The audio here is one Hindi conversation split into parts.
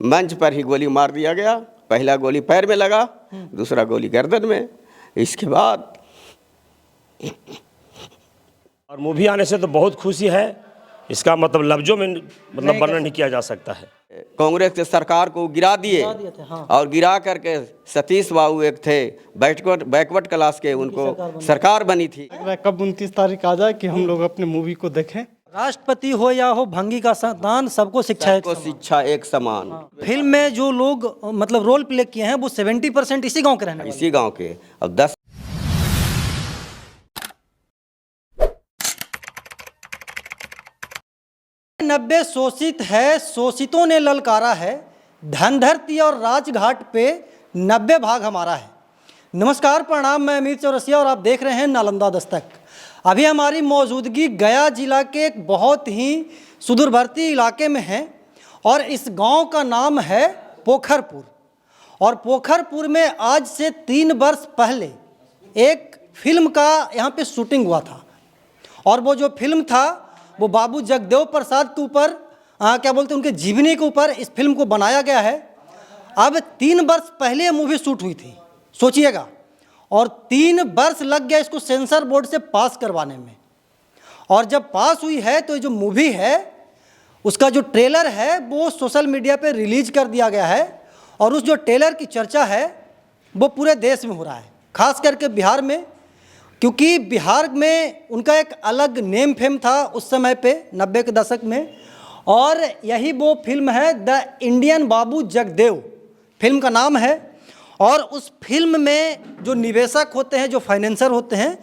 मंच पर ही गोली मार दिया गया। पहला गोली पैर में लगा, दूसरा गोली गर्दन में। इसके बाद और मूवी आने से तो बहुत खुशी है, इसका मतलब लफ्जों में वर्णन नहीं किया जा सकता है। कांग्रेस के सरकार को गिरा दिए हाँ। और गिरा करके सतीश बाबू एक थे बैकवर्ड क्लास के, उनको सरकार बनी थी। कब 29 तारीख आ जाए कि हम लोग अपने मूवी को देखें। राष्ट्रपति हो या हो भंगी का संतान, सबको शिक्षा एक समान। शिक्षा एक समान। फिल्म में जो लोग मतलब रोल प्ले किए हैं वो 70% इसी गांव के रहने वाले। इसी गांव के। अब 10 90 शोषित है, शोषितों ने ललकारा है, धन धरती और राजघाट पे 90 भाग हमारा है। नमस्कार, प्रणाम, मैं अमित चौरसिया और आप देख रहे हैं नालंदा दस्तक। अभी हमारी मौजूदगी गया जिला के एक बहुत ही सुदूरवर्ती इलाके में है और इस गांव का नाम है पोखरपुर। और पोखरपुर में आज से 3 वर्ष पहले एक फिल्म का यहाँ पे शूटिंग हुआ था और वो जो फिल्म था वो बाबू जगदेव प्रसाद के ऊपर क्या बोलते हैं उनके जीवनी के ऊपर इस फिल्म को बनाया गया है। अब 3 वर्ष पहले ये मूवी शूट हुई थी, सोचिएगा, और 3 वर्ष लग गया इसको सेंसर बोर्ड से पास करवाने में। और जब पास हुई है तो ये जो मूवी है उसका जो ट्रेलर है वो सोशल मीडिया पे रिलीज कर दिया गया है और उस जो ट्रेलर की चर्चा है वो पूरे देश में हो रहा है, खास करके बिहार में, क्योंकि बिहार में उनका एक अलग नेम फेम था उस समय पे 90 के दशक में। और यही वो फिल्म है the Indian Babu Jagdev, film का नाम है। और उस फिल्म में जो निवेशक होते हैं, जो फाइनेंसर होते हैं,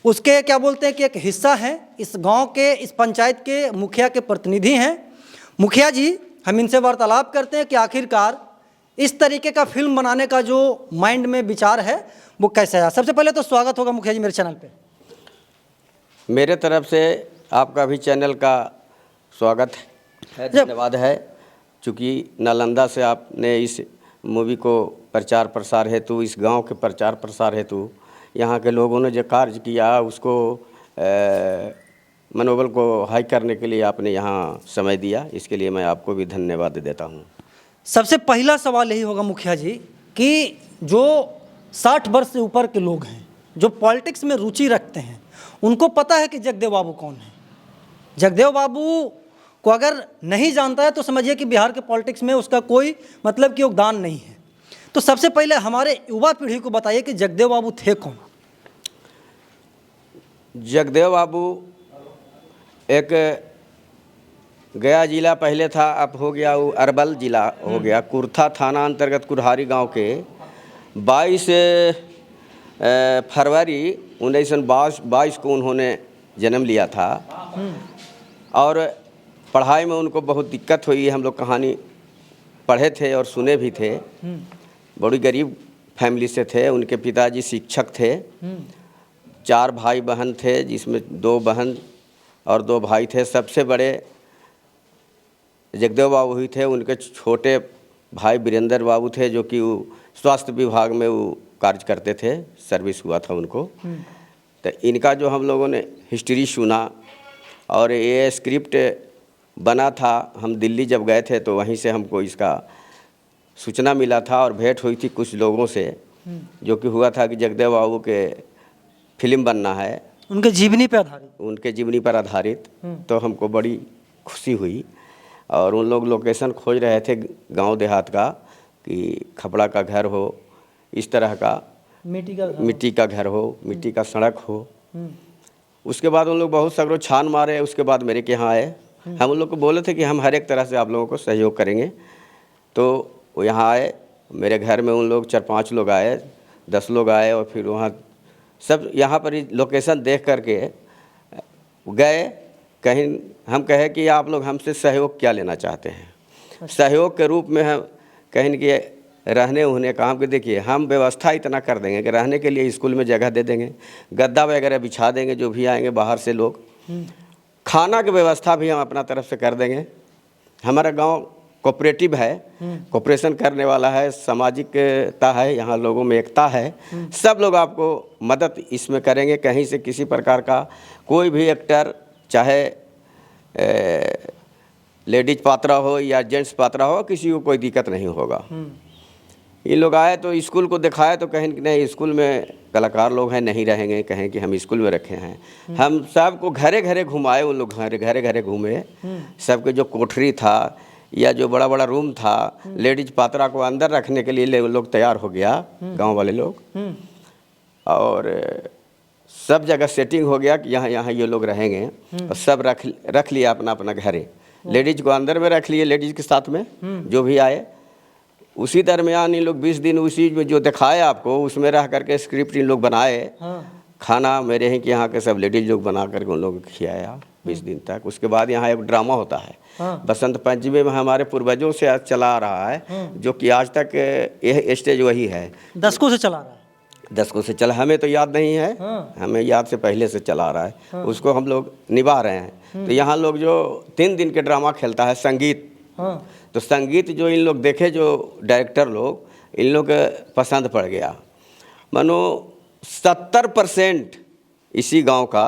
उसके क्या बोलते हैं कि एक हिस्सा है इस गांव के, इस पंचायत के मुखिया के प्रतिनिधि हैं। मुखिया जी, हम इनसे वार्तालाप करते हैं कि आखिरकार इस तरीके का फिल्म बनाने का जो माइंड में विचार है वो कैसे आया। सबसे पहले तो स्वागत होगा मुखिया जी मेरे चैनल पे। मेरे तरफ से आपका भी चैनल का स्वागत है, धन्यवाद है। चूँकि नालंदा से आपने इस मूवी को प्रचार प्रसार हेतु, इस गांव के प्रचार प्रसार हेतु यहाँ के लोगों ने जो कार्य किया उसको मनोबल को हाई करने के लिए आपने यहाँ समय दिया, इसके लिए मैं आपको भी धन्यवाद देता हूँ। सबसे पहला सवाल यही होगा मुखिया जी कि जो 60 वर्ष से ऊपर के लोग हैं, जो पॉलिटिक्स में रुचि रखते हैं, उनको पता है कि जगदेव बाबू कौन है। जगदेव बाबू को अगर नहीं जानता है तो समझिए कि बिहार के पॉलिटिक्स में उसका कोई मतलब कि योगदान नहीं है। तो सबसे पहले हमारे युवा पीढ़ी को बताइए कि जगदेव बाबू थे कौन। जगदेव बाबू एक गया जिला पहले था, अब हो गया वो अरवल जिला हो गया। कुर्था थाना अंतर्गत कुरहारी गांव के 22 फरवरी 1922 को उन्होंने जन्म लिया था। और पढ़ाई में उनको बहुत दिक्कत हुई, हम लोग कहानी पढ़े थे और सुने भी थे। बड़ी गरीब फैमिली से थे, उनके पिताजी शिक्षक थे। 4 भाई बहन थे, जिसमें 2 बहन और 2 भाई थे। सबसे बड़े जगदेव बाबू ही थे। उनके छोटे भाई वीरेंद्र बाबू थे, जो कि वो स्वास्थ्य विभाग में वो कार्य करते थे, सर्विस हुआ था उनको। तो इनका जो हम लोगों ने हिस्ट्री सुना और ये स्क्रिप्ट बना था, हम दिल्ली जब गए थे तो वहीं से हमको इसका सूचना मिला था और भेंट हुई थी कुछ लोगों से, जो कि हुआ था कि जगदेव बाबू के फिल्म बनना है, उनके जीवनी पे आधारित। उनके जीवनी पर आधारित। तो हमको बड़ी खुशी हुई और उन लोग लोकेशन खोज रहे थे गांव देहात का, कि खपड़ा का घर हो, इस तरह का मिट्टी का घर हो, मिट्टी का सड़क हो। उसके बाद उन लोग बहुत सगरों छान मारे, उसके बाद मेरे के यहाँ आए। हम उन लोग को बोले थे कि हम हर एक तरह से आप लोगों को सहयोग करेंगे। तो वो यहाँ आए, मेरे घर में उन लोग 4-5 लोग आए, 10 लोग आए और फिर वहाँ सब यहाँ पर ही लोकेशन देख करके गए। कहीं हम कहे कि आप लोग हमसे सहयोग क्या लेना चाहते हैं। सहयोग के रूप में हम कहीं कि रहने उन्हें काम के, देखिए हम व्यवस्था इतना कर देंगे कि रहने के लिए स्कूल में जगह दे देंगे, गद्दा वगैरह बिछा देंगे जो भी आएंगे बाहर से लोग। खाना की व्यवस्था भी हम अपना तरफ से कर देंगे। हमारा गांव कोऑपरेटिव है, कोऑपरेशन करने वाला है, सामाजिकता है, यहाँ लोगों में एकता है। सब लोग आपको मदद इसमें करेंगे। कहीं से किसी प्रकार का कोई भी एक्टर, चाहे लेडीज पात्रा हो या जेंट्स पात्रा हो, किसी को कोई दिक्कत नहीं होगा। ये लोग आए तो स्कूल को दिखाए तो कहें कि नहीं स्कूल में कलाकार लोग हैं, नहीं रहेंगे, कहें कि हम स्कूल में रखे हैं। हम सबको घरे घरे घुमाए, उन लोग घरे घरे घूमे, सबके जो कोठरी था या जो बड़ा बड़ा रूम था लेडीज पात्रा को अंदर रखने के लिए लोग तैयार हो गया, गांव वाले लोग, और सब जगह सेटिंग हो गया कि यहाँ यहाँ ये लोग रहेंगे, और सब रख लिया अपना अपना घरे। लेडीज को अंदर में रख लिए, लेडीज के साथ में जो भी आए। उसी दरमियान इन लोग 20 दिन उसी में जो दिखाए आपको उसमें रह करके स्क्रिप्ट इन लोग बनाए। खाना मेरे ही के यहाँ के सब लेडीज लोग बना करके उन लोगों को खिलाया 20 दिन तक। उसके बाद यहाँ एक ड्रामा होता है बसंत पंचमी में, हमारे पूर्वजों से आज चला आ रहा है, जो कि आज तक यह स्टेज वही है, दशकों से चला रहा है। 10 से चला, हमें तो याद नहीं है, हमें याद से पहले से चला आ रहा है, उसको हम लोग निभा रहे हैं। तो यहाँ लोग जो 3 दिन के ड्रामा खेलता है संगीत, तो संगीत जो इन लोग देखे, जो डायरेक्टर लोग, इन लोग पसंद पड़ गया। मानो 70% इसी गांव का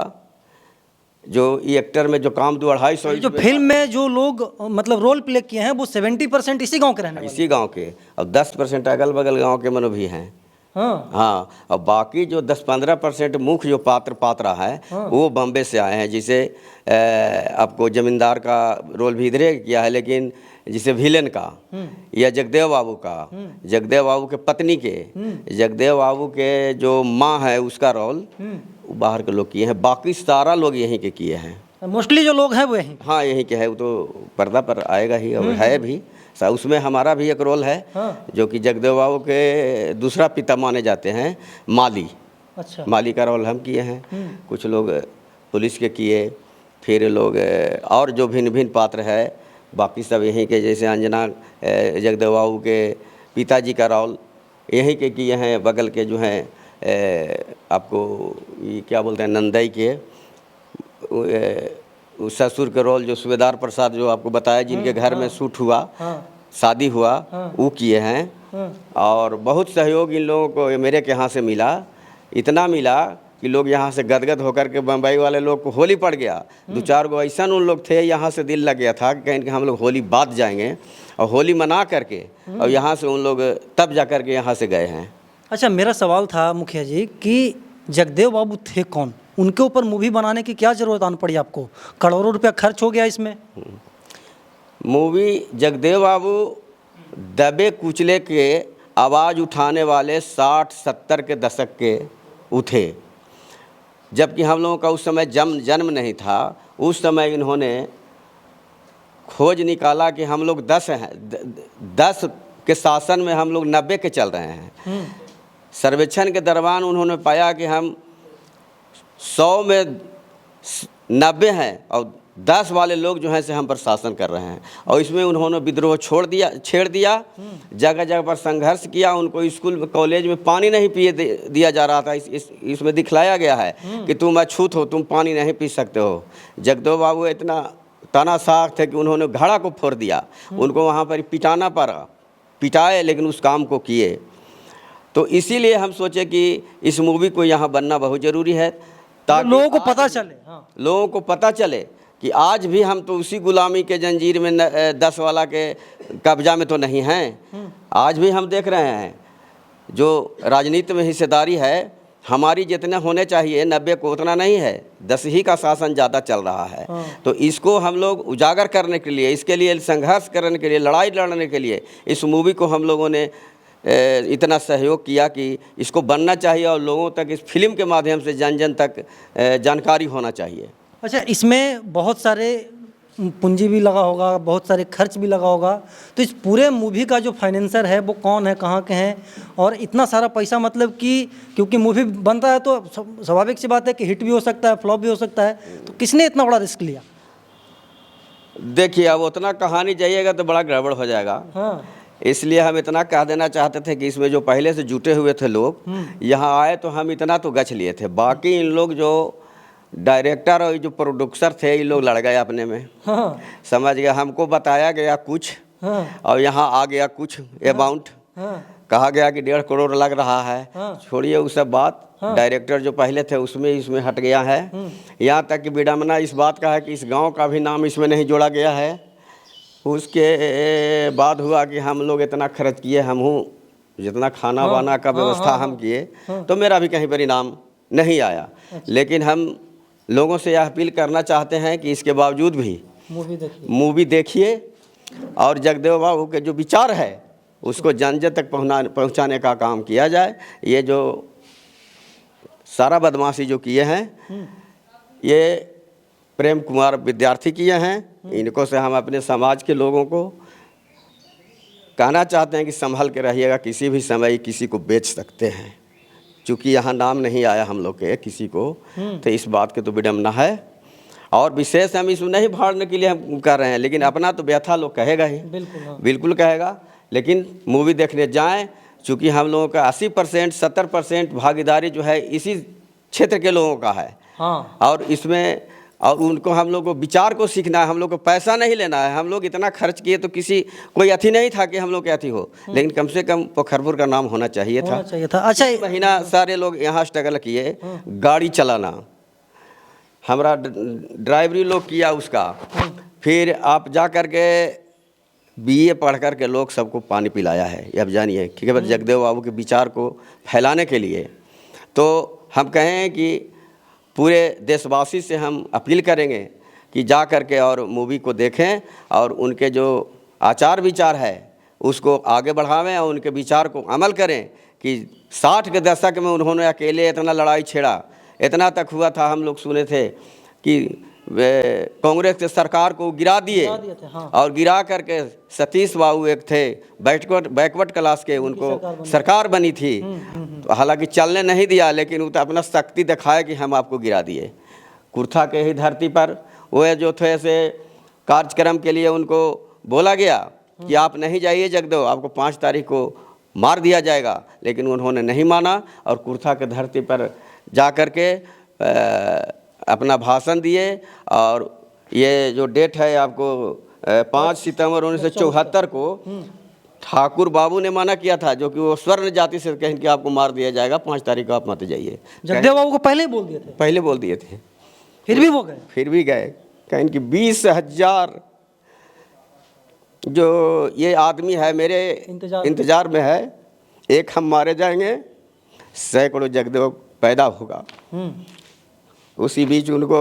जो ये एक्टर में जो काम 2-250 जो फिल्म में जो लोग मतलब रोल प्ले किए हैं वो 70% इसी गांव के रहने वाले, इसी गांव के, और 10% अगल बगल गांव के मनो भी हैं। हाँ, और बाकी जो 10-15% मुख्य जो पात्रा है वो बॉम्बे से आए हैं। जिसे आपको जमींदार का रोल भी इधरे किया है, लेकिन जिसे विलेन का या जगदेव बाबू का, जगदेव बाबू के पत्नी के, जगदेव बाबू के जो माँ है उसका रोल बाहर के लोग किए हैं। बाकी सारा लोग यहीं के किए हैं। मोस्टली जो लोग हैं वो यहीं, हाँ यहीं के है। वो तो पर्दा पर आएगा ही और है भी। उसमें हमारा भी एक रोल है, जो कि जगदेव बाबू के दूसरा पिता माने जाते हैं, माली। अच्छा, माली का रोल हम किए हैं। कुछ लोग पुलिस के किए, फिर लोग और जो भिन्न भिन्न पात्र है बाकी सब यहीं के, जैसे अंजना जगदेव बाबू के पिताजी का रोल यहीं के किए हैं। बगल के जो हैं आपको ये क्या बोलते हैं, नंदई के ससुर के रोल जो सूबेदार प्रसाद जो आपको बताया, जिनके घर में शूट हुआ, शादी हुआ, वो किए हैं। और बहुत सहयोग इन लोगों को मेरे के यहाँ से मिला, इतना मिला कि लोग यहाँ से गदगद होकर के बम्बई वाले लोग को होली पड़ गया। 2-4 गो ऐसा उन लोग थे, यहाँ से दिल लग गया था कि कहीं हम लोग होली बाद जाएंगे, और होली मना करके और यहाँ से उन लोग तब जा कर के यहाँ से गए हैं। अच्छा, मेरा सवाल था मुखिया जी कि जगदेव बाबू थे कौन? उनके ऊपर मूवी बनाने की क्या ज़रूरत आन पड़ी आपको? करोड़ों रुपया खर्च हो गया इसमें। मूवी जगदेव बाबू दबे कुचले के आवाज़ उठाने वाले 60-70 के दशक के उठे, जबकि हम लोगों का उस समय जन्म नहीं था। उस समय इन्होंने खोज निकाला कि हम लोग 10 हैं, 10 के शासन में हम लोग 90 के चल रहे हैं। सर्वेक्षण के दौरान उन्होंने पाया कि हम 100 में 90 हैं और 10 वाले लोग जो हैं से हम पर शासन कर रहे हैं। और इसमें उन्होंने विद्रोह छेड़ दिया, जगह जगह पर संघर्ष किया। उनको स्कूल में कॉलेज में पानी नहीं पिए दिया जा रहा था। इसमें दिखलाया गया है कि तुम अछूत हो, तुम पानी नहीं पी सकते हो। जगदेव बाबू इतना तानाशाह थे कि उन्होंने घड़ा को फोड़ दिया, उनको वहाँ पर पिटाना पड़ा, पिटाए लेकिन उस काम को किए। तो इसीलिए हम सोचे कि इस मूवी को यहाँ बनना बहुत ज़रूरी है, ताकि लोगों को पता चले। लोगों को पता चले कि आज भी हम तो उसी गुलामी के जंजीर में 10 वाला के कब्जा में तो नहीं हैं। आज भी हम देख रहे हैं जो राजनीति में हिस्सेदारी है हमारी जितने होने चाहिए 90 को उतना नहीं है, 10 ही का शासन ज़्यादा चल रहा है। तो इसको हम लोग उजागर करने के लिए, इसके लिए संघर्ष करने के लिए, लड़ाई लड़ने के लिए इस मूवी को हम लोगों ने इतना सहयोग किया कि इसको बनना चाहिए और लोगों तक इस फिल्म के माध्यम से जन जन तक जानकारी होना चाहिए। अच्छा, इसमें बहुत सारे पूंजी भी लगा होगा, बहुत सारे खर्च भी लगा होगा, तो इस पूरे मूवी का जो फाइनेंसर है वो कौन है, कहाँ के हैं? और इतना सारा पैसा, मतलब कि क्योंकि मूवी बनता है तो स्वाभाविक सी बात है कि हिट भी हो सकता है, फ्लॉप भी हो सकता है, तो किसने इतना बड़ा रिस्क लिया? देखिए, अब उतना कहानी जाइएगा तो बड़ा गड़बड़ हो जाएगा। इसलिए हम इतना कह देना चाहते थे कि इसमें जो पहले से जुटे हुए थे लोग यहाँ आए तो हम इतना तो गच लिए थे। बाकी इन लोग जो डायरेक्टर और जो प्रोड्यूसर थे ये लोग लड़ गए अपने में। समझ गया, हमको बताया गया कुछ और यहाँ आ गया कुछ अमाउंट, कहा गया कि 1.5 करोड़ लग रहा है। छोड़िए वो सब बात, डायरेक्टर जो पहले थे इसमें हट गया है। यहाँ तक कि विडम्बना इस बात का है कि इस गांव का भी नाम इसमें नहीं जोड़ा गया है। उसके बाद हुआ कि हम लोग इतना खर्च किए, हम हूँ जितना खाना वाना का व्यवस्था हम किए, तो मेरा भी कहीं पर इनाम नहीं आया। लेकिन हम लोगों से यह अपील करना चाहते हैं कि इसके बावजूद भी मूवी देखिए और जगदेव बाबू के जो विचार है उसको जन जन तक पहुँचाने का काम किया जाए। ये जो सारा बदमाशी जो किए हैं ये प्रेम कुमार विद्यार्थी किए हैं। इनको से हम अपने समाज के लोगों को कहना चाहते हैं कि संभल के रहिएगा, किसी भी समय किसी को बेच सकते हैं। चूँकि यहाँ नाम नहीं आया हम लोग के किसी को, तो इस बात की तो विडम्बना है। और विशेष हम इसमें नहीं भाड़ने के लिए हम कर रहे हैं, लेकिन अपना तो व्यथा लोग कहेगा ही, बिल्कुल कहेगा। लेकिन मूवी देखने जाएं, चूँकि हम लोगों का 80% 70% भागीदारी जो है इसी क्षेत्र के लोगों का है। और इसमें और उनको हम लोग को विचार को सीखना है, हम लोग को पैसा नहीं लेना है। हम लोग इतना खर्च किए तो किसी कोई अथी नहीं था कि हम लोग के अथी हो, लेकिन कम से कम पोखरपुर का नाम होना चाहिए था। अच्छा, महीना सारे लोग यहाँ स्ट्रगल किए, गाड़ी चलाना, हमारा ड्राइवरी लोग किया उसका, फिर आप जा कर के BA पढ़ कर के लोग सबको पानी पिलाया है। ये अब जानिए कि केवल जगदेव बाबू के विचार को फैलाने के लिए। तो हम कहें कि पूरे देशवासी से हम अपील करेंगे कि जा कर के और मूवी को देखें और उनके जो आचार विचार है उसको आगे बढ़ावें और उनके विचार को अमल करें। कि 60 के दशक में उन्होंने अकेले इतना लड़ाई छेड़ा, इतना तक हुआ था, हम लोग सुने थे कि कांग्रेस के सरकार को गिरा दिए और गिरा करके सतीश बाबू एक थे बैकवर्ड क्लास के, उनको सरकार बनी थी। तो हालांकि चलने नहीं दिया, लेकिन वो तो अपना शक्ति दिखाया कि हम आपको गिरा दिए। कुर्था के ही धरती पर वो जो थे ऐसे कार्यक्रम के लिए उनको बोला गया कि आप नहीं जाइए जगदेव, आपको 5 तारीख को मार दिया जाएगा, लेकिन उन्होंने नहीं माना और कुर्था के धरती पर जा कर के अपना भाषण दिए। और ये जो डेट है आपको 5 सितंबर 1974 को ठाकुर बाबू ने माना किया था, जो कि वो स्वर्ण जाति से कहें कि आपको मार दिया जाएगा, 5 तारीख को आप मत जाइए। जगदेव बाबू को पहले बोल दिए थे? पहले बोल दिए थे, फिर भी वो गए? फिर भी गए। कहें कि 20,000 जो ये आदमी है मेरे इंतजार में है, एक हम मारे जाएंगे, सैकड़ों जगदेव पैदा होगा। उसी बीच उनको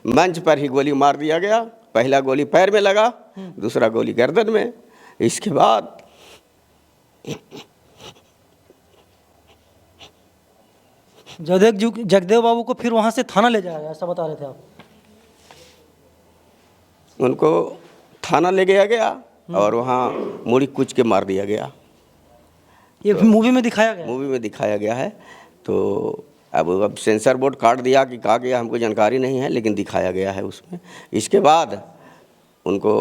मंच पर ही गोली मार दिया गया। पहला गोली पैर में लगा, दूसरा गोली गर्दन में। इसके बाद जगदेव बाबू को फिर वहां से थाना ले जाया गया, ऐसा बता रहे थे आप? उनको थाना ले गया गया और वहाँ मुड़ी कुछ के मार दिया गया। ये तो मूवी में दिखाया गया? मूवी में दिखाया गया है। तो अब सेंसर बोर्ड काट दिया कि कहा गया, हमको जानकारी नहीं है, लेकिन दिखाया गया है उसमें। इसके बाद उनको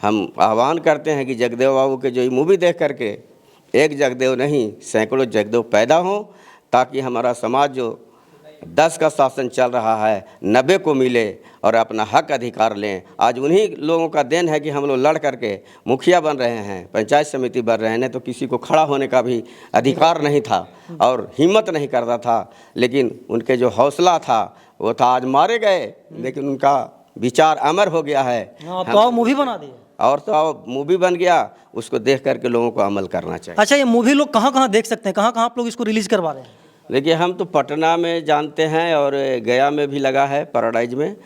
हम आह्वान करते हैं कि जगदेव बाबू के जो ये मूवी देख करके एक जगदेव नहीं सैकड़ों जगदेव पैदा हों, ताकि हमारा समाज जो 10 का शासन चल रहा है 90 को मिले और अपना हक अधिकार लें। आज उन्हीं लोगों का देन है कि हम लोग लड़ करके मुखिया बन रहे हैं, पंचायत समिति बन रहे हैं। नहीं तो किसी को खड़ा होने का भी अधिकार नहीं था और हिम्मत नहीं करता था, लेकिन उनके जो हौसला था वो था। आज मारे गए, लेकिन उनका विचार अमर हो गया है। तो आप मूवी बना दिए? और तो मूवी बन गया, उसको देख करके लोगों को अमल करना चाहिए। अच्छा, ये मूवी लोग कहाँ कहाँ देख सकते हैं? कहाँ कहाँ आप लोग इसको रिलीज़ करवा रहे हैं? देखिए, हम तो पटना में जानते हैं और गया में भी लगा है, पैराडाइज में,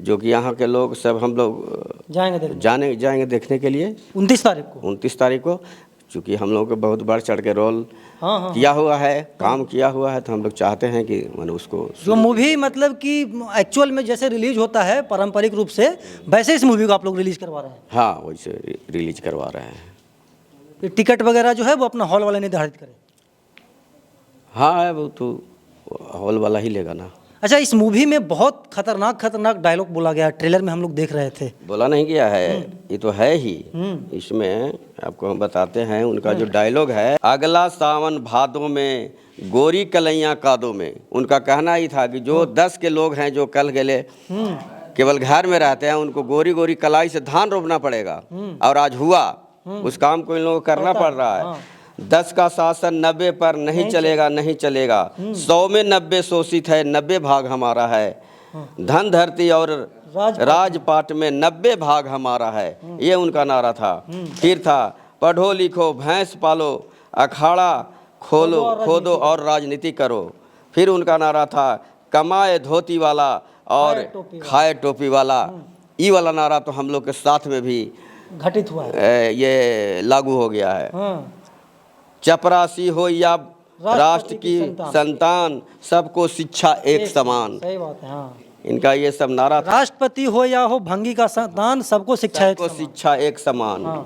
जो कि यहाँ के लोग सब हम लोग जाएंगे देखने के लिए 29 तारीख को। 29 तारीख को, चूँकि हम लोग को बहुत बढ़ चढ़ के रोल किया हुआ है, काम किया हुआ है, तो हम लोग चाहते हैं कि मैंने उसको जो मूवी मतलब कि एक्चुअल में जैसे रिलीज होता है पारंपरिक रूप से, वैसे इस मूवी को आप लोग रिलीज करवा रहे हैं? हाँ, वैसे रिलीज करवा रहे हैं। टिकट वगैरह जो है वो अपना हॉल वाला निर्धारित करें? हाँ, वो तो हॉल वाला ही लेगा ना। अच्छा, इस मूवी में बहुत खतरनाक डायलॉग बोला गया, ट्रेलर में हम लोग देख रहे थे। बोला नहीं गया है, ये तो है ही। इसमें आपको हम बताते हैं उनका जो डायलॉग है, अगला सावन भादों में गोरी कलैया कादों में। उनका कहना ही था कि जो 10 के लोग हैं जो कल गले केवल घर में रहते हैं, उनको गोरी गोरी कलाई से धान रोपना पड़ेगा। और आज हुआ, उस काम को इन लोगों को करना पड़ रहा है। 10 का शासन 90 पर नहीं चलेगा, नहीं चलेगा। 100 में 90 शोषित है, 90 भाग हमारा है। धन धरती और राजपाट में 90 भाग हमारा है, ये उनका नारा था। फिर था पढ़ो लिखो भैंस पालो, अखाड़ा खोदो और राजनीति करो। फिर उनका नारा था कमाए धोती वाला और खाए टोपी वाला। ये वाला नारा तो हम लोग के साथ में भी घटित हुआ है, ये लागू हो गया है। चपरासी हो या राष्ट्र की संतान, सबको शिक्षा एक समान। सही बात है। हाँ, इनका ये सब नारा था। राष्ट्रपति हो या हो भंगी का संतान, सबको शिक्षा एक सबको समान। शिक्षा एक समान।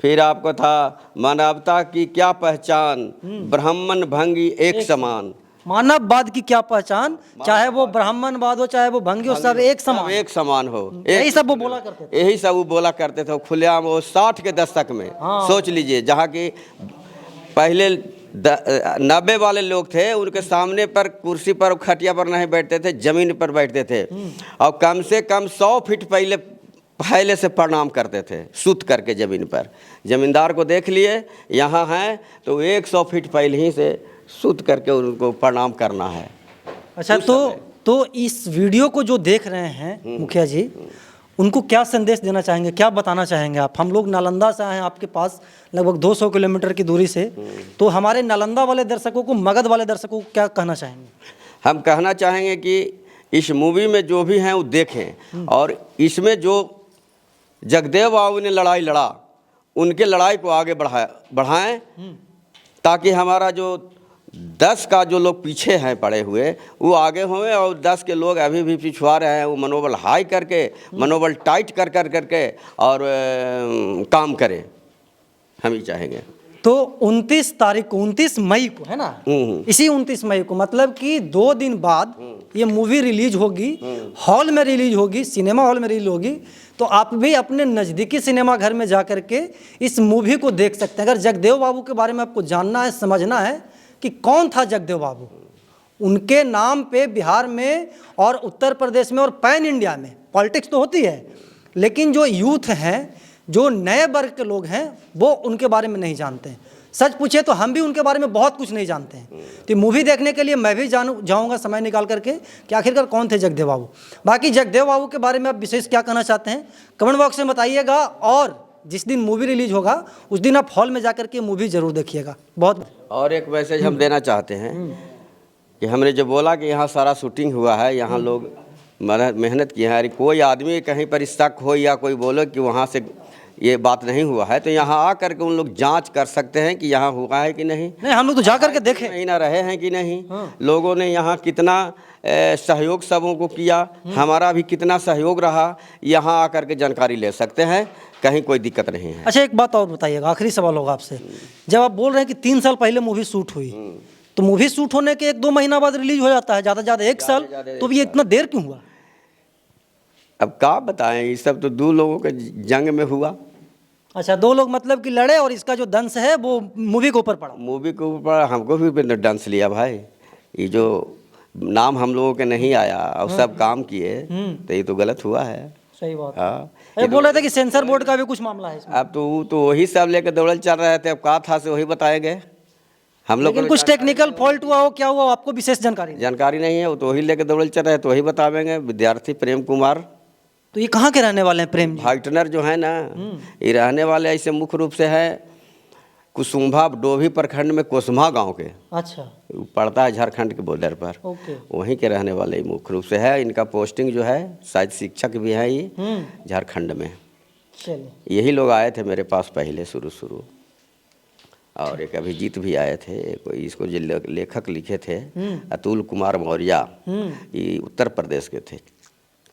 फिर आपको था मानवता की क्या पहचान, ब्राह्मण भंगी एक समान। मानववाद की क्या पहचान, चाहे वो ब्राह्मणवाद हो चाहे वो भंगी हो, सब एक सब समान। एक समान हो। यही सब वो बोला करते थे। यही सब वो बोला करते थे खुलेआम। वो 60 के दशक में सोच लीजिए, जहाँ की पहले 90 वाले लोग थे, उनके सामने पर कुर्सी पर खटिया पर नहीं बैठते थे, जमीन पर बैठते थे और कम से कम 100 फीट पहले से प्रणाम करते थे, सुत करके जमीन पर। जमींदार को देख लिए यहाँ हैं तो 100 फीट पहले ही से सुत करके उनको प्रणाम करना है। अच्छा, तो इस वीडियो को जो देख रहे हैं मुखिया जी, उनको क्या संदेश देना चाहेंगे, क्या बताना चाहेंगे आप? हम लोग नालंदा से आए हैं आपके पास, लगभग 200 किलोमीटर की दूरी से, तो हमारे नालंदा वाले दर्शकों को, मगध वाले दर्शकों को क्या कहना चाहेंगे? हम कहना चाहेंगे कि इस मूवी में जो भी हैं वो देखें, और इसमें जो जगदेव बाबू ने लड़ाई लड़ा, उनके लड़ाई को आगे बढ़ाएं, ताकि हमारा जो 10 का जो लोग पीछे हैं पड़े हुए, वो आगे हों, और 10 के लोग अभी भी पिछुआ रहे हैं, वो मनोबल हाई करके, मनोबल टाइट करके और काम करें, हम ही चाहेंगे। तो 29 तारीख को, 29 मई को है ना, इसी 29 मई को, मतलब कि 2 दिन बाद ये मूवी रिलीज होगी, हॉल में रिलीज होगी, सिनेमा हॉल में रिलीज होगी। तो आप भी अपने नज़दीकी सिनेमा घर में जा कर के इस मूवी को देख सकते हैं। अगर जगदेव बाबू के बारे में आपको जानना है, समझना है कि कौन था जगदेव बाबू, उनके नाम पे बिहार में और उत्तर प्रदेश में और पैन इंडिया में पॉलिटिक्स तो होती है, लेकिन जो यूथ हैं, जो नए वर्ग के लोग हैं, वो उनके बारे में नहीं जानते हैं। सच पूछे तो हम भी उनके बारे में बहुत कुछ नहीं जानते हैं। तो मूवी देखने के लिए मैं भी जाऊंगा समय निकाल करके कि आखिरकार कौन थे जगदेव बाबू। बाकी जगदेव बाबू के बारे में आप विशेष क्या कहना चाहते हैं, कमेंट बॉक्स में बताइएगा, और जिस दिन मूवी रिलीज होगा उस दिन आप हॉल में जाकर के मूवी जरूर देखिएगा। बहुत और एक मैसेज हम देना चाहते हैं कि हमने जो बोला कि यहाँ सारा शूटिंग हुआ है, यहाँ लोग मेहनत की है, कोई आदमी कहीं पर शक हो या कोई बोले कि वहाँ से ये बात नहीं हुआ है, तो यहाँ आ करके उन लोग जांच कर सकते हैं कि यहाँ हुआ है कि नहीं। हम लोग तो जा करके देखें, महीना रहे हैं कि नहीं, लोगों ने यहाँ कितना सहयोग सबों को किया, हमारा भी कितना सहयोग रहा, यहाँ आकर के जानकारी ले सकते हैं, कहीं कोई दिक्कत नहीं है। अच्छा, एक बात और बताइएगा, आखिरी सवाल होगा आपसे। जब आप बोल रहे हैं कि 3 साल पहले मूवी शूट हुई, तो मूवी शूट होने के 1-2 महीना बाद रिलीज हो जाता है, ज़्यादा से ज़्यादा 1 साल, तो ये इतना देर क्यों हुआ? अब क्या बताएं, ये सब तो 2 लोगों के जंग में हुआ। अच्छा, 2 लोग मतलब कि लड़े, और इसका जो दंश है वो मूवी के ऊपर पड़ा। मूवी के ऊपर हमको भी डांस लिया भाई, ये जो नाम हम लोगों के नहीं आया और सब काम किए, तो ये तो गलत हुआ है। सही बात। हाँ, ये बोल रहे थे कि सेंसर बोर्ड का भी कुछ मामला है इसमें। अब तो वही सब लेकर दौड़ल चल रहे थे, अब कहा था से वही बताएंगे हम लोग। लेकिन कुछ टेक्निकल फॉल्ट हुआ हो, क्या हुआ, आपको विशेष जानकारी नहीं है, वो तो वही लेकर दौड़ल चल रहे हैं, तो वही बतावेंगे। विद्यार्थी प्रेम कुमार, तो ये कहाँ के रहने वाले हैं प्रेम जी? फाइटनर जो है ना, ये रहने वाले ऐसे मुख्य रूप से है कुसुम्भा डोभी प्रखंड में कोसमा गांव के। अच्छा, पड़ता है झारखंड के बॉर्डर पर, वहीं के रहने वाले मुख्य रूप से है। इनका पोस्टिंग जो है शायद शिक्षक भी है ये झारखंड में। चलिए, यही लोग आए थे मेरे पास पहले शुरू, और एक अभिजीत भी आए थे, कोई इसको जो लेखक लिखे थे अतुल कुमार मौर्य, ये उत्तर प्रदेश के थे।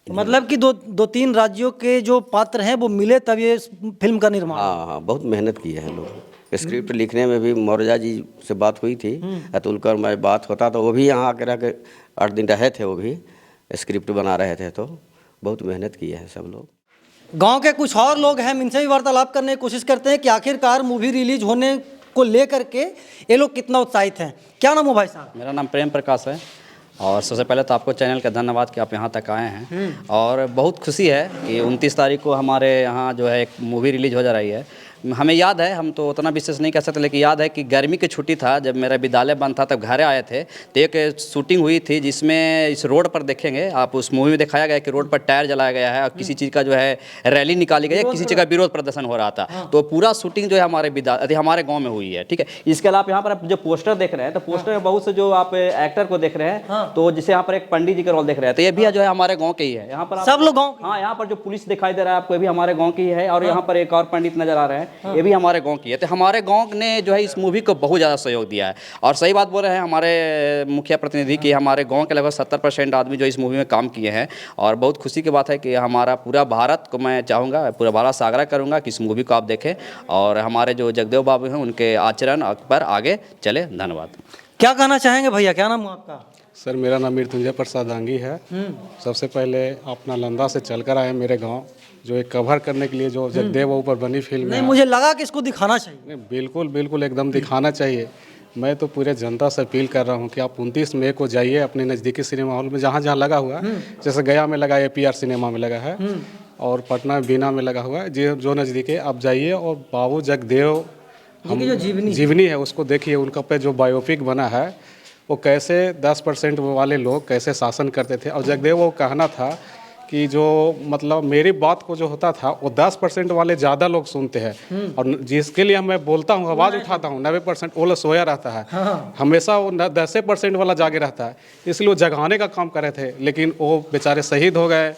मतलब कि 2-3 राज्यों के जो पात्र हैं वो मिले तब ये फिल्म का निर्माण। हाँ, बहुत मेहनत की है लोग। स्क्रिप्ट लिखने में भी मौर्य जी से बात हुई थी, अतुल कर मैं बात होता तो वो भी यहाँ आकर रह के 8 दिन रहे थे, वो भी स्क्रिप्ट बना रहे थे, तो बहुत मेहनत की है सब लोग। गांव के कुछ और लोग हैं, इनसे भी वार्तालाप करने की कोशिश करते हैं कि आखिरकार मूवी रिलीज होने को लेकर के ये लोग कितना उत्साहित हैं। क्या नाम हो भाई साहब? मेरा नाम प्रेम प्रकाश है, और सबसे पहले तो आपको चैनल का धन्यवाद कि आप यहाँ तक आए हैं। और बहुत खुशी है कि 29 तारीख को हमारे यहाँ जो है एक मूवी रिलीज हो जा रही है, हमें याद है, हम तो उतना विशेष नहीं कह सकते, लेकिन याद है कि गर्मी की छुट्टी था, जब मेरा विद्यालय बंद था तब घर आए थे, तो एक शूटिंग हुई थी जिसमें इस रोड पर देखेंगे आप, उस मूवी में दिखाया गया कि रोड पर टायर जलाया गया है और किसी चीज़ का जो है रैली निकाली गई है, किसी चीज़ का विरोध प्रदर्शन हो रहा था। तो पूरा शूटिंग जो है हमारे गाँव में हुई है। ठीक है, इसके अलावा यहाँ पर आप जो पोस्टर देख रहे हैं, तो पोस्टर में बहुत से जो आप एक्टर को देख रहे हैं, तो जिसे यहाँ पर एक पंडित जी का रोल देख रहे हैं, तो ये भी जो है हमारे गाँव के ही है। यहाँ पर सब लोग गाँव? हाँ, यहाँ पर जो पुलिस दिखाई दे रहा है आपको, ये भी हमारे गाँव की है, और यहाँ पर एक और पंडित नजर आ रहे हैं, ये भी हमारे गांव की है। तो हमारे गांव ने जो है इस मूवी को बहुत ज़्यादा सहयोग दिया है। और सही बात बोल रहे हैं हमारे मुखिया प्रतिनिधि कि हमारे गांव के लगभग 70% आदमी जो इस मूवी में काम किए हैं। और बहुत खुशी की बात है कि हमारा पूरा भारत को, मैं चाहूँगा पूरा भारत से आग्रह करूँगा कि इस मूवी को आप देखें और हमारे जो जगदेव बाबू हैं उनके आचरण पर आगे चले। धन्यवाद। क्या कहना चाहेंगे भैया, क्या नाम है आपका? सर मेरा नाम मृत्युंजय प्रसाद आंगी है। सबसे पहले आप नालंदा से चलकर आए मेरे गांव, जो एक कवर करने के लिए जो जगदेव बाबू पर बनी फिल्म नहीं, है। मुझे लगा कि इसको दिखाना चाहिए। नहीं, बिल्कुल बिल्कुल एकदम दिखाना चाहिए। मैं तो पूरे जनता से अपील कर रहा हूँ कि आप 29 मई को जाइए अपने नज़दीकी सिनेमा हॉल में, जहाँ जहाँ लगा हुआ है। जैसे गया में लगा है, APR सिनेमा में लगा है, और पटना बीना में लगा हुआ है, जो नज़दीक है आप जाइए और बाबू जगदेव जो जीवनी है उसको देखिए। उनका पे जो बायोपिक बना है, वो कैसे 10% वाले लोग कैसे शासन करते थे। और जगदेव वो कहना था कि जो मतलब मेरी बात को जो होता था वो 10% वाले ज़्यादा लोग सुनते हैं, और जिसके लिए मैं बोलता हूँ, आवाज़ उठाता हूँ, 90% वो लोग सोया रहता है। हमेशा वो 10% वाला जागे रहता है, इसलिए वो जगाने का काम कर रहे थे, लेकिन वो बेचारे शहीद हो गए।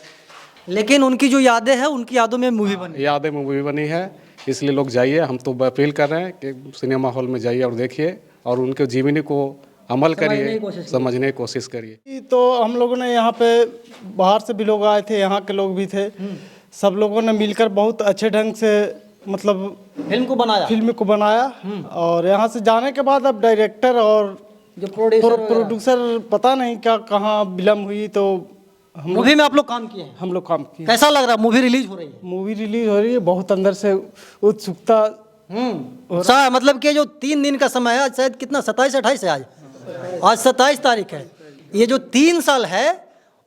लेकिन उनकी जो यादें हैं, उनकी यादों में मूवी बनी। यादें मूवी बनी है, इसलिए लोग जाइए। हम तो अपील कर रहे हैं कि सिनेमा हॉल में जाइए और देखिए, और उनके जीवनी को अमल करिए, समझने की कोशिश करिए। तो हम लोगों ने यहाँ पे बाहर से भी लोग आए थे, यहाँ के लोग भी थे, सब लोगों ने मिलकर बहुत अच्छे ढंग से मतलब फिल्म को बनाया। और यहाँ से जाने के बाद अब डायरेक्टर और जो प्रोड्यूसर पता नहीं क्या कहाँ विलम्ब हुई, तो मूवी में आप लोग काम किए हैं? हम लोग काम किए। कैसा लग रहा है? मूवी रिलीज हो रही है? मूवी रिलीज हो रही है, बहुत अंदर से उत्सुकता। मतलब कि जो 3 दिन का समय है, आज शायद कितना 27-28 है, आज 27 तारीख है। ये जो 3 साल है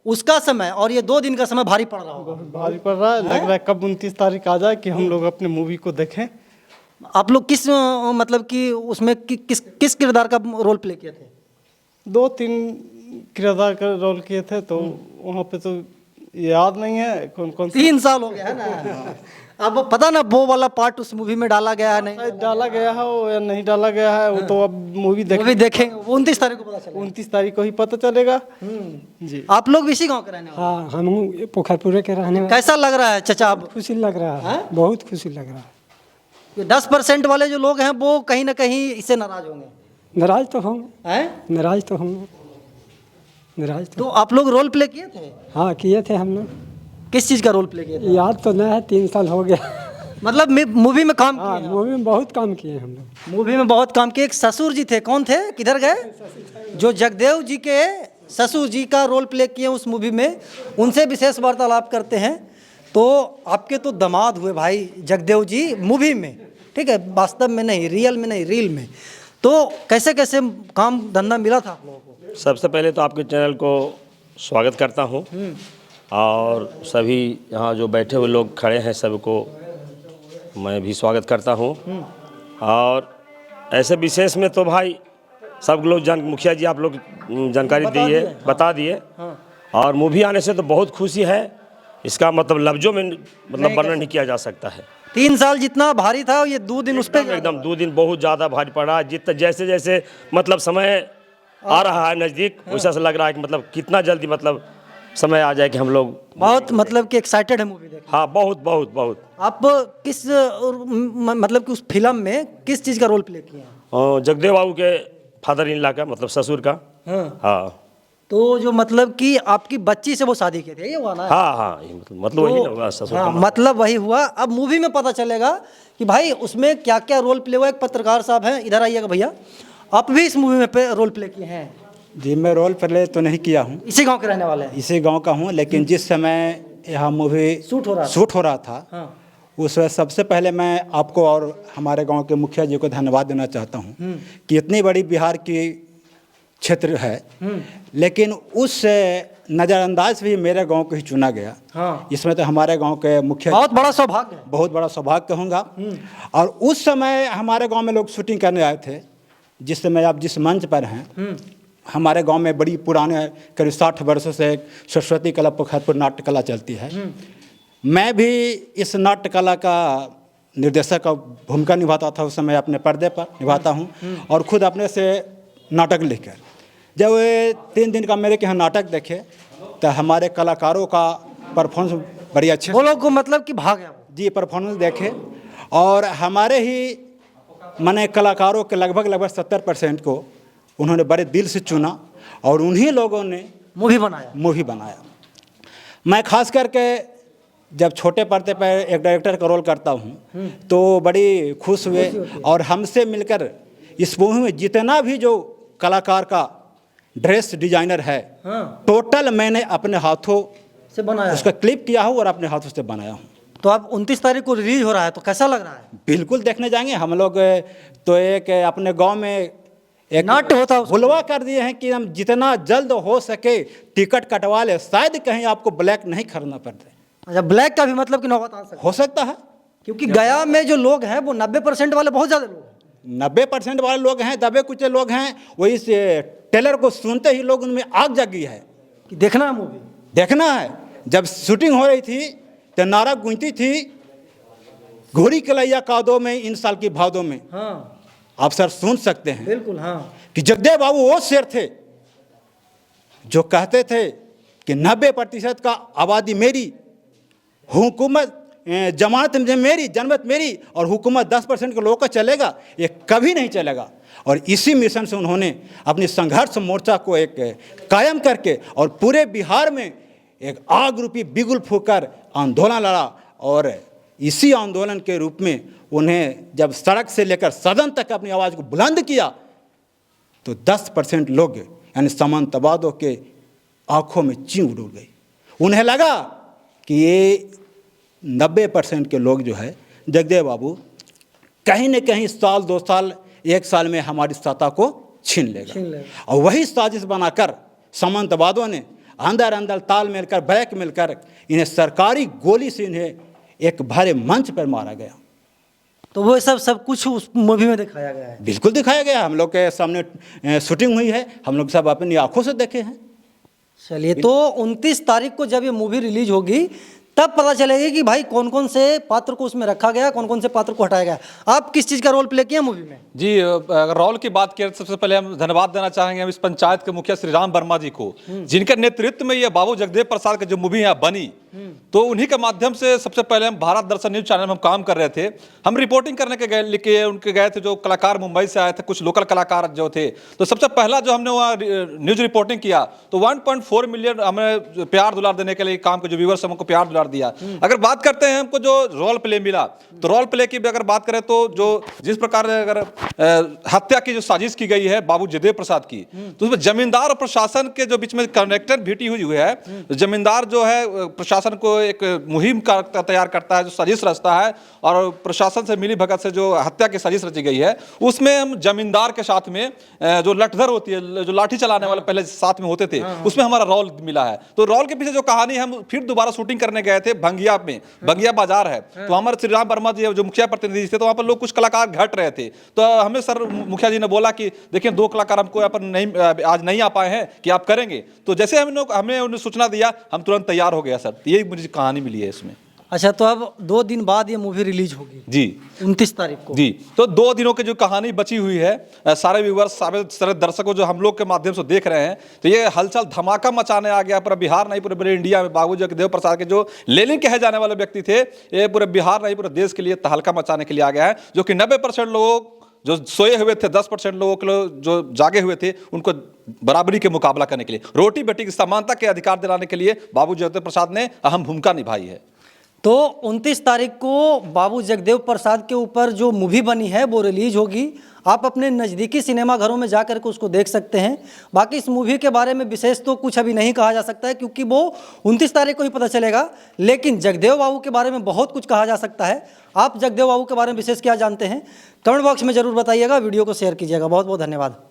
उसका समय और ये 2 दिन का समय भारी पड़ रहा होगा। भारी पड़ रहा है, लग रहा है कब 29 तारीख आ जाए कि हम लोग अपने मूवी को देखें। आप लोग किस मतलब कि उसमें किस किरदार का रोल प्ले किए थे? 2-3 किरदार का रोल किए थे, तो वहाँ पे तो याद नहीं है कौन कौन। 3 साल हो गया है ना। अब पता ना वो वाला पार्ट उस मूवी में डाला गया है नहीं डाला गया है वो या नहीं डाला गया है, वो तो अब मूवी देखेंगे। 29 तारीख को पता चलेगा। 29 तारीख को ही पता चलेगा। जी। आप लोग भी इसी गाँव के रहने वाले? हाँ, हम पोखरपुरे के रहने वाले। कैसा लग रहा है चाचा? अब खुशी लग रहा है, बहुत खुशी लग रहा है। 10% वाले जो लोग हैं वो कहीं ना कहीं इससे नाराज होंगे। नाराज तो होंगे, नाराज तो होंगे, नाराज तो आप लोग रोल प्ले किए थे? हाँ, किए थे हम लोग। किस चीज़ का रोल प्ले किए थे? याद तो नहीं है, 3 साल हो गया। मतलब मूवी में काम हाँ, किए? मूवी में बहुत काम किए हम लोग। मूवी में बहुत काम किए। एक ससुर जी थे, कौन थे, किधर गए? जो जगदेव जी के ससुर जी का रोल प्ले किए उस मूवी में, उनसे विशेष वार्तालाप करते हैं। तो आपके तो दामाद हुए भाई जगदेव जी मूवी में, ठीक है, वास्तव में नहीं, रियल में नहीं, रील में। तो कैसे कैसे काम धंधा मिला था आप लोगों को? सबसे पहले तो आपके चैनल को स्वागत करता हूँ, और सभी यहाँ जो बैठे हुए लोग खड़े हैं सबको मैं भी स्वागत करता हूँ। और ऐसे विशेष में तो भाई सब लोग मुखिया जी आप लोग जानकारी दिए, बता दिए। और मूवी आने से तो बहुत खुशी है, इसका मतलब लफ्जों में मतलब वर्णन नहीं किया जा सकता है। 3 साल जितना भारी था ये 2 दिन उस पर एकदम 2 दिन बहुत ज़्यादा भारी पड़ा। जैसे जैसे मतलब समय आ रहा है नज़दीक, वैसा से लग रहा है कि मतलब कितना जल्दी मतलब समय आ जाए कि हम लोग बहुत मतलब कि एक्साइटेड है मूवी देखने। हाँ, बहुत बहुत बहुत। आप किस मतलब कि उस फिल्म में किस चीज़ का रोल प्ले किए हैं? जगदेव बाबू के फादर इन लॉ का, मतलब ससुर का। हाँ। तो जो मतलब कि आपकी बच्ची से वो शादी किए थे, ये हुआ ना? हाँ, मतलब वही ना हुआ ससुर का। मतलब वही हुआ। अब मूवी में पता चलेगा कि भाई उसमें क्या क्या रोल प्ले हुआ। एक पत्रकार साहब हैं, इधर आइएगा भैया, आप भी इस मूवी में रोल प्ले किए हैं? जी, मैं रोल प्ले तो नहीं किया हूँ। इसी गांव के रहने वाले हैं? इसी गांव का हूँ, लेकिन जिस समय यहाँ मूवी शूट हो रहा था उस समय सबसे पहले मैं आपको और हमारे गांव के मुखिया जी को धन्यवाद देना चाहता हूँ कि इतनी बड़ी बिहार की क्षेत्र है, लेकिन उस नज़रअंदाज भी मेरे गांव को ही चुना गया। हाँ। इसमें तो हमारे गांव के मुखिया बहुत बड़ा सौभाग्य है। बहुत बड़ा सौभाग्य कहूँगा। और उस समय हमारे गांव में लोग शूटिंग करने आए थे। जिस समय आप जिस मंच पर हैं, हमारे गांव में बड़ी पुराने करीब 60 वर्षों से सरस्वती कला पोखरपुर नाट्य कला चलती है। मैं भी इस नाट्य कला का निर्देशक का भूमिका निभाता था। उस समय अपने पर्दे पर निभाता हूँ और खुद अपने से नाटक लिखकर। जब 3 दिन का मेरे के यहाँ नाटक देखे तो हमारे कलाकारों का परफॉर्मेंस बड़ी अच्छे वो लोग को मतलब कि भाग गया वो। जी परफॉर्मेंस देखे और हमारे ही माने कलाकारों के लगभग 70% को उन्होंने बड़े दिल से चुना और उन्हीं लोगों ने मूवी बनाया। मैं खास करके जब छोटे पर्दे पर एक डायरेक्टर का रोल करता हूँ तो बड़ी खुश हुए और हमसे मिलकर इस मूवी में जितना भी जो कलाकार का ड्रेस डिजाइनर है, टोटल मैंने अपने हाथों से बनाया, उसका क्लिप किया हूँ और अपने हाथों से बनाया हूँ। तो अब 29 तारीख को रिलीज हो रहा है, तो कैसा लग रहा है? बिल्कुल देखने जाएंगे हम लोग। तो एक अपने गांव में एक नाट्य होता है, बुलवा कर दिए हैं कि हम जितना जल्द हो सके टिकट कटवा ले, शायद कहीं आपको ब्लैक नहीं खरीदना पड़ता। अच्छा, ब्लैक का भी मतलब कि नौबत आ सकती है? हो सकता है, क्योंकि गया में जो लोग हैं वो 90% वाले बहुत ज़्यादा लोग हैं। 90% वाले लोग हैं, दबे कुचे लोग हैं। वही से टेलर को सुनते ही लोग उनमें आग जगी है कि देखना है मूवी, देखना है। जब शूटिंग हो रही थी तो नारा गूंजती थी, घोड़ी कलैया कादों में इन साल की भादों में। हाँ आप सर सुन सकते हैं बिल्कुल। हाँ, कि जगदेव बाबू वो शेर थे जो कहते थे कि 90% का आबादी मेरी, हुकूमत जमानत मेरी, जनमत मेरी और हुकूमत 10% के लोगों का चलेगा, ये कभी नहीं चलेगा। और इसी मिशन से उन्होंने अपनी संघर्ष मोर्चा को एक कायम करके और पूरे बिहार में एक आग रूपी बिगुल फूंकर आंदोलन लड़ा। और इसी आंदोलन के रूप में उन्हें जब सड़क से लेकर सदन तक अपनी आवाज़ को बुलंद किया तो 10% लोग यानी सामंतवादियों के आंखों में चीं उड़ गई। उन्हें लगा कि ये 90% के लोग जो है जगदेव बाबू कहीं न कहीं साल 2 साल 1 साल में हमारी सत्ता को छीन लेगा। और वही साजिश बनाकर सामंतवादियों ने अंदर अंदर ताल मिलकर ब्लैक मिलकर इन्हें सरकारी गोली से इन्हें एक भरे मंच पर मारा गया। तो वो सब कुछ उस मूवी में दिखाया गया है? बिल्कुल दिखाया गया। हम लोग के सामने शूटिंग हुई है, हम लोग सब अपनी आंखों से देखे हैं। चलिए, तो 29 तारीख को जब ये मूवी रिलीज होगी तब पता चलेगी कि भाई कौन कौन से पात्र को उसमें रखा गया, कौन कौन से पात्र को हटाया गया। आप किस चीज़ का रोल प्ले किया मूवी में? जी, अगर रोल की बात करें तो सबसे पहले हम धन्यवाद देना चाहेंगे हम इस पंचायत के मुखिया श्री राम वर्मा जी को, जिनके नेतृत्व में ये बाबू जगदेव प्रसाद की जो मूवी यहाँ बनी। तो उन्हीं के माध्यम से सबसे पहले हम भारत दर्शन न्यूज चैनल में हम काम कर रहे थे। हम रिपोर्टिंग करने के गए थे, जो कलाकार मुंबई से आए थे, कुछ लोकल कलाकार जो थे। तो सबसे पहला जो हमने वहाँ न्यूज रिपोर्टिंग किया तो 1.4 मिलियन हमें प्यार दुलार देने के लिए काम के जो व्यूअर्स हमको प्यार दुलार दिया। अगर बात करते हैं हमको जो रोल प्ले मिला, तो रोल प्ले की भी अगर बात करें तो जो जिस प्रकार अगर हत्या की जो साजिश की गई है बाबू जगदेव प्रसाद की, तो उसमें जमींदार और प्रशासन के जो बीच में कनेक्टर भेटी हुई है। जमींदार जो है प्रशासन को एक मुहिम तैयार करता है, जो साजिश रचता है, और प्रशासन से मिली भगत से जो हत्या की साजिश रची गई है उसमें हम जमींदार के साथ में जो लठधर होती है, जो लाठी चलाने वाले पहले साथ में होते थे, उसमें हमारा रोल मिला है। तो रोल के पीछे जो कहानी हम फिर दोबारा शूटिंग करने गए थे भंगिया में, भंगिया बाजार है। तो हमारे श्री राम वर्मा जी जो मुखिया प्रतिनिधि थे, तो वहाँ पर लोग कुछ कलाकार घट रहे थे। तो हमें सर मुखिया जी ने बोला कि देखिए 2 कलाकार हमको यहाँ पर आज नहीं आ पाए हैं, कि आप करेंगे। तो जैसे हमें उन्हें सूचना दिया, हम तुरंत तैयार हो गया सर। यही मुझे कहानी मिली है इसमें। अच्छा, तो अब 2 दिन बाद ये मूवी रिलीज होगी जी, 29 तारीख को। जी, तो 2 दिनों की जो कहानी बची हुई है, सारे व्यूअर्स सारे दर्शकों जो हम लोग के माध्यम से देख रहे हैं, तो ये हलचल धमाका मचाने आ गया पूरा बिहार नहीं पूरे इंडिया में। बाबू जगदेव प्रसाद के जो लेनिन कहे जाने वाले व्यक्ति थे, ये पूरे बिहार नहीं पूरे देश के लिए तहलका मचाने के लिए आ गया है। जो कि 90% लोग जो सोए हुए थे, 10% लोगों के लोग जो जागे हुए थे, उनको बराबरी के मुकाबला करने के लिए, रोटी बेटी की समानता के अधिकार दिलाने के लिए बाबू जगदेव प्रसाद ने अहम भूमिका निभाई है। तो 29 तारीख को बाबू जगदेव प्रसाद के ऊपर जो मूवी बनी है वो रिलीज होगी। आप अपने नज़दीकी सिनेमा घरों में जाकर के उसको देख सकते हैं। बाकी इस मूवी के बारे में विशेष तो कुछ अभी नहीं कहा जा सकता है, क्योंकि वो 29 तारीख को ही पता चलेगा। लेकिन जगदेव बाबू के बारे में बहुत कुछ कहा जा सकता है। आप जगदेव बाबू के बारे में विशेष क्या जानते हैं, कमेंट बॉक्स में ज़रूर बताइएगा, वीडियो को शेयर कीजिएगा। बहुत बहुत धन्यवाद।